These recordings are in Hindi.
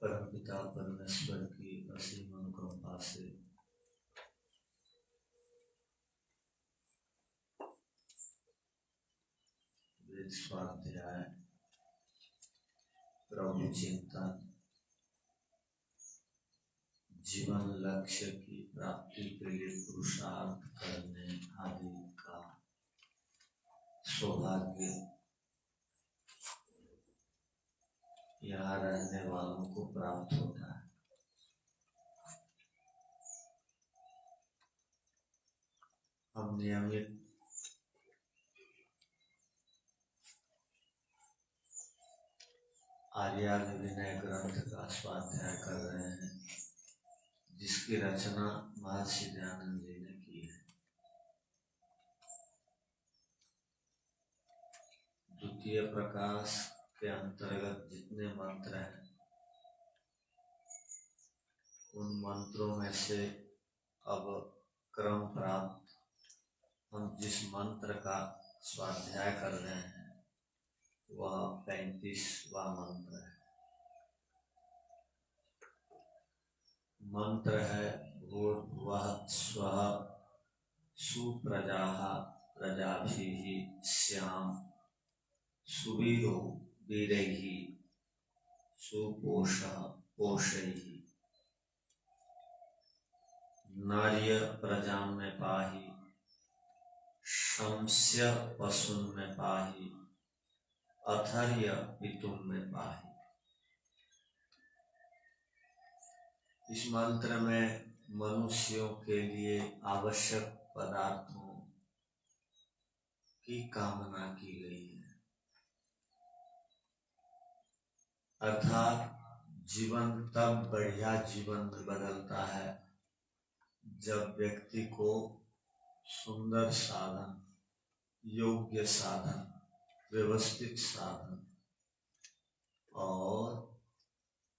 परमपिता परमेश्वर की असीम अनुकंपा से वेद स्वाध्याय, प्रभु चिंतन, जीवन लक्ष्य की प्राप्ति के लिए पुरुषार्थ करने आदि का सौभाग्य यहाँ रहने वालों को प्राप्त होता है। हम नियमित आर्यावर्त विनय ग्रंथ का स्वाध्याय कर रहे हैं, जिसकी रचना महर्षि दयानंद जी ने की है। द्वितीय प्रकाश के अंतर्गत जितने मंत्र हैं, उन मंत्रों में से अब क्रम प्राप्त हम जिस मंत्र का स्वाध्याय कर रहे हैं वह 35वां मंत्र है। मंत्र है भूर्भुवः स्वः सुप्रजाः प्रजाभिः स्याम सुवीरो वीरैः सुपोषः पोषैः नार्य प्रजा में पाहि शंस्य पशुन में पाहि अथर्य पितुम में पाहि। इस मंत्र में मनुष्यों के लिए आवश्यक पदार्थों की कामना की गई है, अर्थात जीवन तब बढ़िया जीवन बदलता है जब व्यक्ति को सुंदर साधन, योग्य साधन, व्यवस्थित साधन और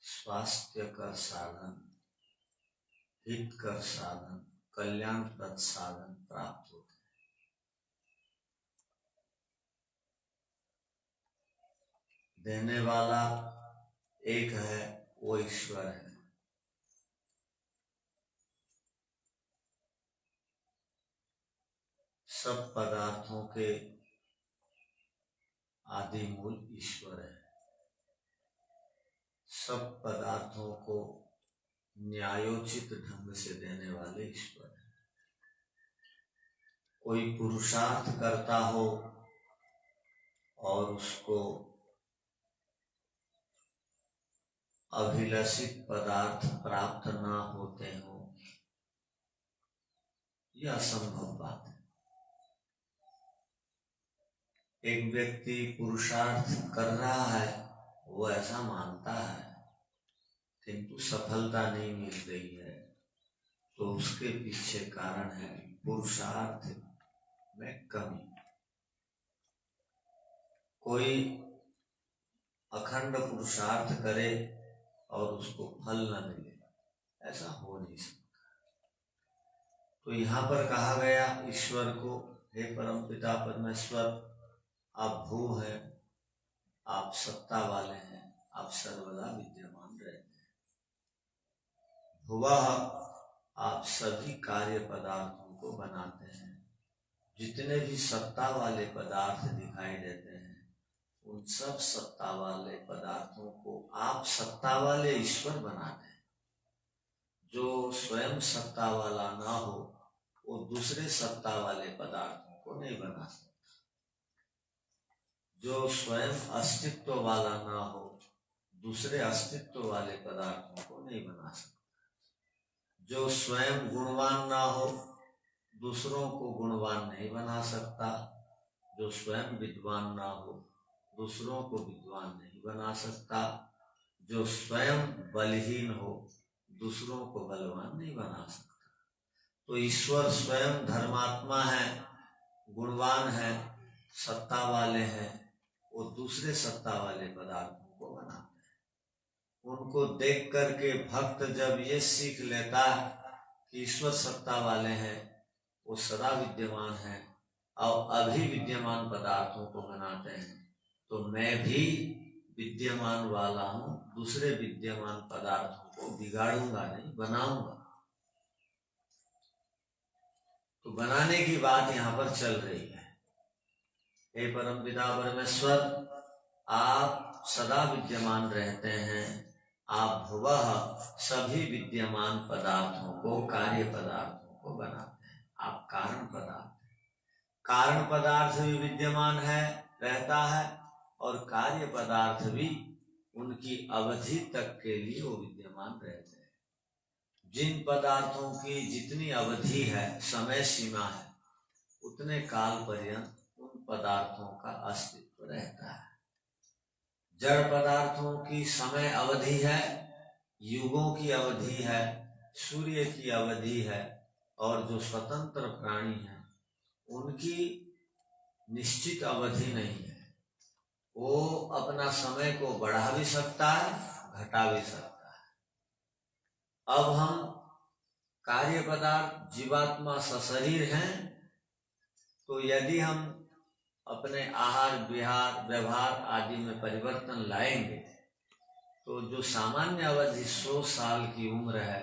स्वास्थ्यकर साधन, हितकर साधन, कल्याणप्रद साधन प्राप्त होते हैं। देने वाला एक है, वो ईश्वर है। सब पदार्थों के आदि मूल ईश्वर है। सब पदार्थों को न्यायोचित ढंग से देने वाले ईश्वर है। कोई पुरुषार्थ करता हो और उसको अभिलषित पदार्थ प्राप्त ना होते हो, यह असंभव बात है। एक व्यक्ति पुरुषार्थ कर रहा है, वो ऐसा मानता है, किंतु सफलता नहीं मिल रही है, तो उसके पीछे कारण है पुरुषार्थ में कमी। कोई अखंड पुरुषार्थ करे और उसको फल न मिले, ऐसा हो नहीं सकता। तो यहाँ पर कहा गया ईश्वर को, हे परमपिता परमेश्वर, आप भू हैं, आप सत्ता वाले हैं, आप सर्वदा विद्यमान रहते हैं। भुवः, आप सभी कार्य पदार्थों को बनाते हैं। जितने भी सत्ता वाले पदार्थ दिखाई देते हैं, उन सब सत्ता वाले पदार्थों को आप सत्ता वाले ईश्वर बनाते हैं। जो स्वयं सत्ता वाला ना हो, वो दूसरे सत्ता वाले पदार्थों को नहीं बना सकता। जो स्वयं अस्तित्व वाला ना हो, दूसरे अस्तित्व वाले पदार्थों को नहीं बना सकता। जो स्वयं गुणवान ना हो, दूसरों को गुणवान नहीं बना सकता। जो स्वयं विद्वान ना हो, दूसरों को विद्वान नहीं बना सकता। जो स्वयं बलहीन हो, दूसरों को बलवान नहीं बना सकता। तो ईश्वर स्वयं धर्मात्मा है, गुणवान है, सत्ता वाले हैं, वो दूसरे सत्ता वाले पदार्थों को बनाते हैं। उनको देख करके भक्त जब ये सीख लेता कि ईश्वर सत्ता वाले हैं, वो सदा विद्यमान है और अभी विद्यमान पदार्थों को बनाते हैं, तो मैं भी विद्यमान वाला हूं, दूसरे विद्यमान पदार्थों को बिगाड़ूंगा नहीं, बनाऊंगा। तो बनाने की बात यहाँ पर चल रही है। हे परमपिता परमेश्वर, आप सदा विद्यमान रहते हैं, आप वह सभी विद्यमान पदार्थों को, कार्य पदार्थों को बनाते हैं। आप कारण पदार्थ, कारण पदार्थ भी विद्यमान है, रहता है, और कार्य पदार्थ भी उनकी अवधि तक के लिए वो विद्यमान रहते हैं। जिन पदार्थों की जितनी अवधि है, समय सीमा है, उतने काल पर्यंत उन पदार्थों का अस्तित्व रहता है। जड़ पदार्थों की समय अवधि है, युगों की अवधि है, सूर्य की अवधि है, और जो स्वतंत्र प्राणी हैं उनकी निश्चित अवधि नहीं है। वो अपना समय को बढ़ा भी सकता है, घटा भी सकता है। अब हम कार्य पदार्थ जीवात्मा सशरीर हैं, तो यदि हम अपने आहार विहार व्यवहार आदि में परिवर्तन लाएंगे, तो जो सामान्य अवधि 100 साल की उम्र है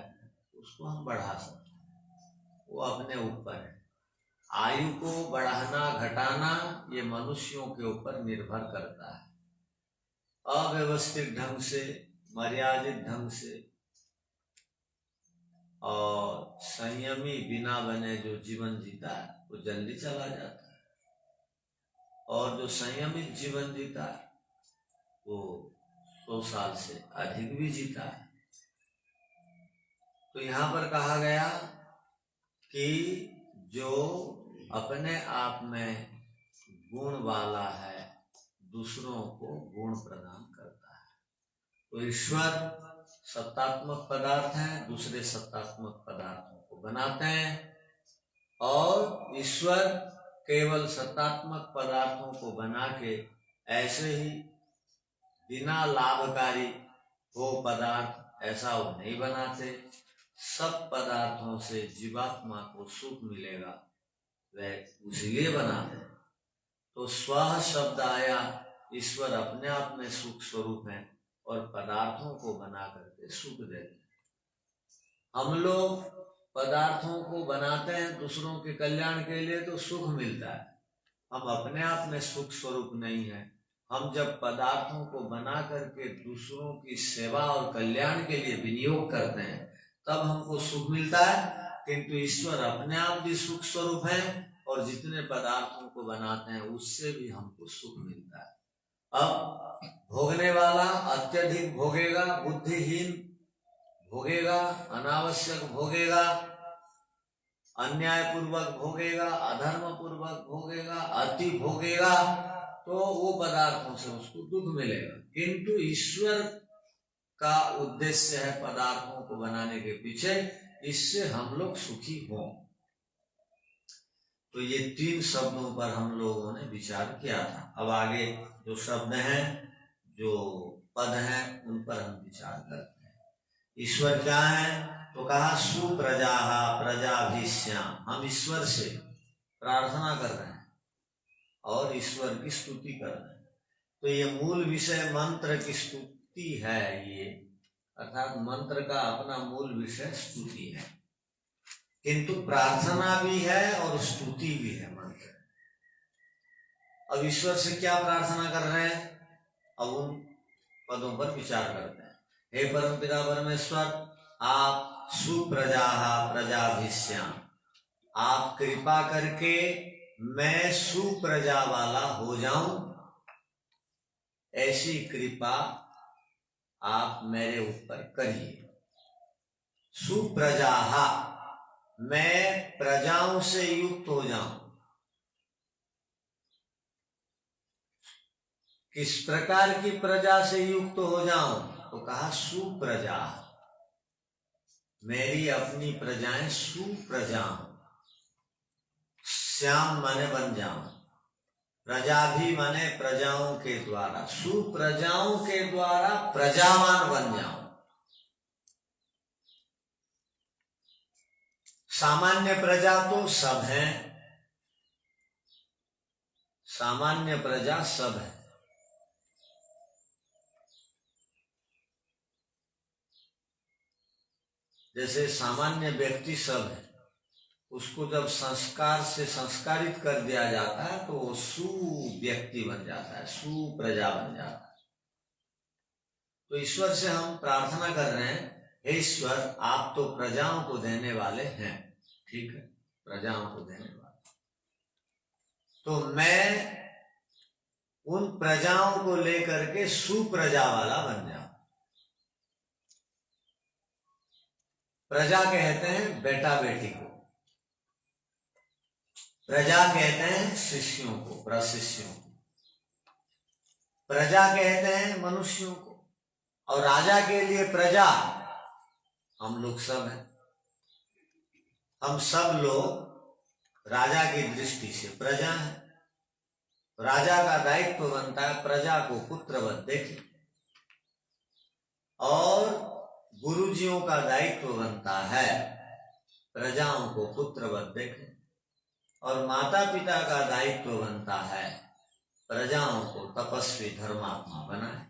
उसको हम बढ़ा सकते हैं। वो अपने ऊपर है। आयु को बढ़ाना घटाना ये मनुष्यों के ऊपर निर्भर करता है। अव्यवस्थित ढंग से, मर्यादित ढंग से और संयमी बिना बने जो जीवन जीता है वो जल्दी चला जाता है, और जो संयमित जीवन जीता है वो 100 साल से अधिक भी जीता है। तो यहाँ पर कहा गया कि जो अपने आप में गुण वाला है, दूसरों को गुण प्रदान करता है। तो ईश्वर सत्तात्मक पदार्थ हैं, दूसरे सत्तात्मक पदार्थों को बनाते हैं, और ईश्वर केवल सत्तात्मक पदार्थों को बना के ऐसे ही बिना लाभकारी हो पदार्थ, ऐसा वो नहीं बनाते। सब पदार्थों से जीवात्मा को सुख मिलेगा, वह उसलिए बनाते हैं। तो स्व शब्द आया, ईश्वर अपने आप में सुख स्वरूप है और पदार्थों को बना करके सुख देते हैं। हम लोग पदार्थों को बनाते हैं दूसरों के कल्याण के लिए, तो सुख मिलता है। हम अपने आप में सुख स्वरूप नहीं है। हम जब पदार्थों को बना करके दूसरों की सेवा और कल्याण के लिए विनियोग करते हैं, तब हमको सुख मिलता है। किंतु ईश्वर अपने आप भी सुख स्वरूप है, और जितने पदार्थों को बनाते हैं उससे भी हमको सुख मिलता है। अब भोगने वाला अत्यधिक भोगेगा, बुद्धिहीन भोगेगा, अनावश्यक भोगेगा, अन्याय पूर्वक भोगेगा, अधर्म पूर्वक भोगेगा, अति भोगेगा, तो वो पदार्थों से उसको दुख मिलेगा। किंतु ईश्वर का उद्देश्य है पदार्थों को बनाने के पीछे, इससे हम लोग सुखी हों। तो ये 3 शब्दों पर हम लोगों ने विचार किया था। अब आगे जो शब्द हैं, जो पद हैं, उन पर हम विचार करते हैं। ईश्वर क्या है? तो कहा सुप्रजा प्रजाभिश्याम। हम ईश्वर से प्रार्थना कर रहे हैं और ईश्वर की स्तुति कर रहे हैं। तो ये मूल विषय मंत्र की स्तुति है, ये अर्थात मंत्र का अपना मूल विषय स्तुति है, किंतु प्रार्थना भी है और स्तुति भी है मंत्र। अब ईश्वर से क्या प्रार्थना कर रहे हैं, अब उन पदों पर विचार करते हैं। हे परमपिता परमेश्वर, आप सुप्रजा प्रजाभिश्याम, आप कृपा करके मैं सुप्रजा वाला हो जाऊं, ऐसी कृपा आप मेरे ऊपर करिए। सुप्रजा, मैं प्रजाओं से युक्त हो जाऊं। किस प्रकार की प्रजा से युक्त हो जाऊं? तो कहा सुप्रजा, मेरी अपनी प्रजाएं सुप्रजा, श्याम माने बन जाऊं। प्रजा भी माने प्रजाओं के द्वारा, सुप्रजाओं के द्वारा प्रजावान बन जाऊं। सामान्य प्रजा तो सब है, सामान्य प्रजा सब है। जैसे सामान्य व्यक्ति सब है, उसको जब संस्कार से संस्कारित कर दिया जाता है तो वो सुव्यक्ति बन जाता है, सुप्रजा बन जाता है। तो ईश्वर से हम प्रार्थना कर रहे हैं, हे ईश्वर आप तो प्रजाओं को देने वाले हैं, ठीक है, प्रजाओं को देने वाले, तो मैं उन प्रजाओं को लेकर के सुप्रजा वाला बन जाऊं। प्रजा कहते हैं बेटा बेटी को, प्रजा कहते हैं शिष्यों को, प्रशिष्यों को, प्रजा कहते हैं मनुष्यों को, और राजा के लिए प्रजा हम लोग सब हैं। हम सब लोग राजा की दृष्टि से प्रजा हैं। राजा का दायित्व बनता है प्रजा को पुत्रवत देखे, और गुरुजियों का दायित्व बनता है प्रजाओं को पुत्रवत देखे, और माता पिता का दायित्व बनता है प्रजाओं को तपस्वी धर्मात्मा बनाए।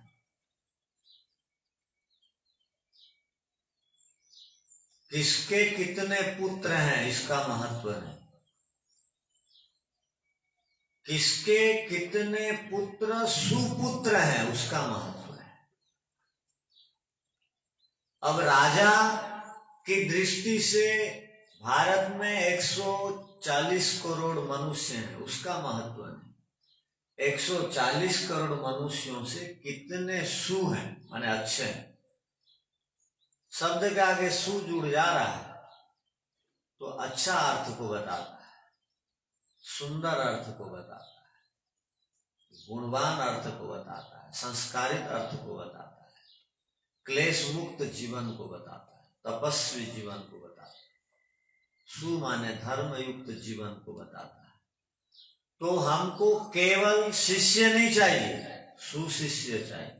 किसके कितने पुत्र हैं इसका महत्व नहीं, किसके कितने पुत्र सुपुत्र हैं उसका महत्व है। अब राजा की दृष्टि से भारत में 140 करोड़ मनुष्य हैं, उसका महत्व नहीं। 140 करोड़ मनुष्यों से कितने सु हैं माने अच्छे हैं, शब्द के आगे सु जुड़ जा रहा है तो अच्छा अर्थ को बताता है, सुंदर अर्थ को बताता है, गुणवान अर्थ को बताता है, संस्कारित अर्थ को बताता है, क्लेश मुक्त जीवन को बताता है, तपस्वी जीवन को बताता है, सु माने धर्म युक्त जीवन को बताता है। तो हमको केवल शिष्य नहीं चाहिए, सुशिष्य चाहिए।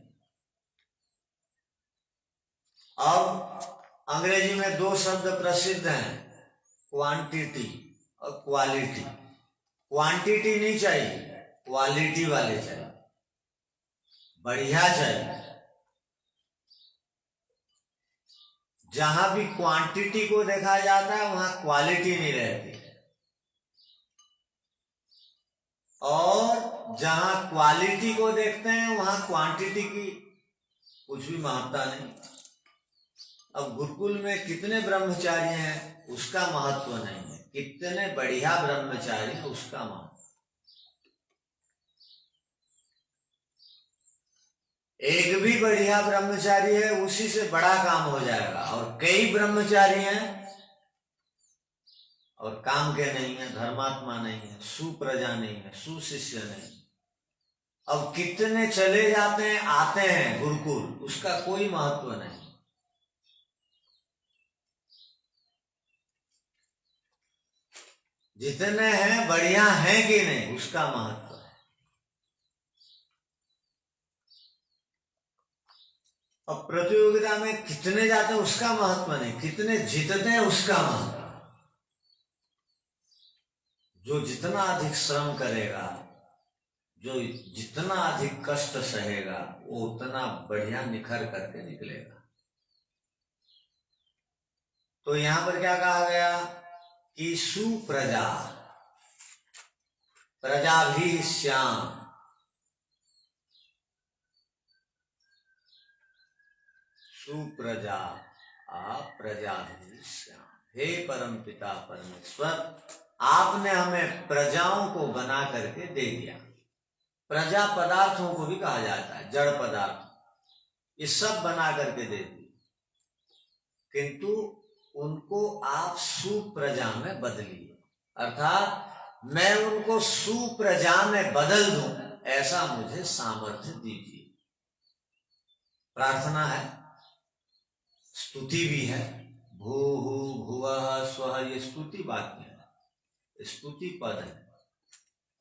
अब अंग्रेजी में दो शब्द प्रसिद्ध हैं, क्वांटिटी और क्वालिटी। क्वांटिटी नहीं चाहिए, क्वालिटी वाले चाहिए, बढ़िया चाहिए। जहां भी क्वांटिटी को देखा जाता है वहां क्वालिटी नहीं रहती, और जहां क्वालिटी को देखते हैं वहां क्वांटिटी की कुछ भी महत्ता नहीं। अब गुरुकुल में कितने ब्रह्मचारी हैं उसका महत्व नहीं है, कितने बढ़िया ब्रह्मचारी हैं उसका महत्व। एक भी बढ़िया ब्रह्मचारी है उसी से बड़ा काम हो जाएगा, और कई ब्रह्मचारी हैं और काम के नहीं है, धर्मात्मा नहीं है, सुप्रजा नहीं है, सुशिष्य नहीं। अब कितने चले जाते हैं आते हैं गुरुकुल, उसका कोई महत्व नहीं। जितने हैं बढ़िया हैं कि नहीं उसका महत्व है। अब प्रतियोगिता में कितने जाते हैं उसका महत्व नहीं, कितने जीतते हैं उसका महत्व। जो जितना अधिक श्रम करेगा, जो जितना अधिक कष्ट सहेगा, वो उतना बढ़िया निखर करके निकलेगा। तो यहां पर क्या कहा गया कि सुप्रजा, प्रजा भी श्याम, सुप्रजा प्रजा भी श्याम। हे परम पिता परमेश्वर, आपने हमें प्रजाओं को बना करके दे दिया। प्रजा पदार्थों को भी कहा जाता है, जड़ पदार्थ, ये सब बना करके दे दिए, किंतु उनको आप सुप्रजा में बदलिए, अर्थात मैं उनको सुप्रजा में बदल दूं, ऐसा मुझे सामर्थ्य दीजिए। प्रार्थना है, स्तुति भी है, भूः भुवः स्वः, ये स्तुति वाक्य है, स्तुति पद है।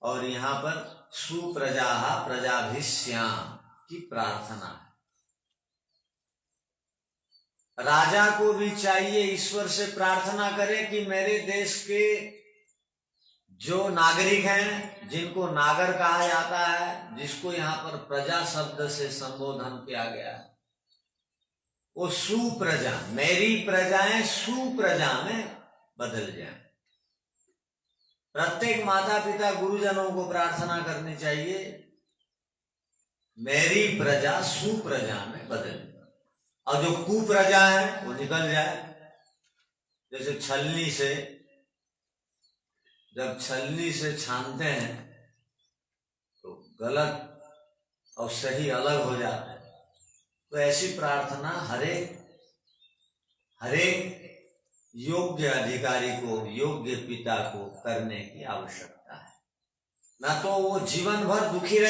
और यहाँ पर सुप्रजा प्रजाभिश्याम की प्रार्थना है। राजा को भी चाहिए ईश्वर से प्रार्थना करे कि मेरे देश के जो नागरिक हैं, जिनको नागर कहा जाता है, जिसको यहाँ पर प्रजा शब्द से संबोधन किया गया है, वो सुप्रजा, मेरी प्रजाएं सुप्रजा में बदल जाएं। प्रत्येक माता पिता गुरुजनों को प्रार्थना करनी चाहिए, मेरी प्रजा सुप्रजा में बदल जाए और जो कुप्रजा है वो निकल जाए। जैसे छलनी से, जब छलनी से छानते हैं तो गलत और सही अलग हो जाता है। तो ऐसी प्रार्थना हरेक योग्य अधिकारी को, योग्य पिता को करने की आवश्यकता है। ना तो वो जीवन भर दुखी रहे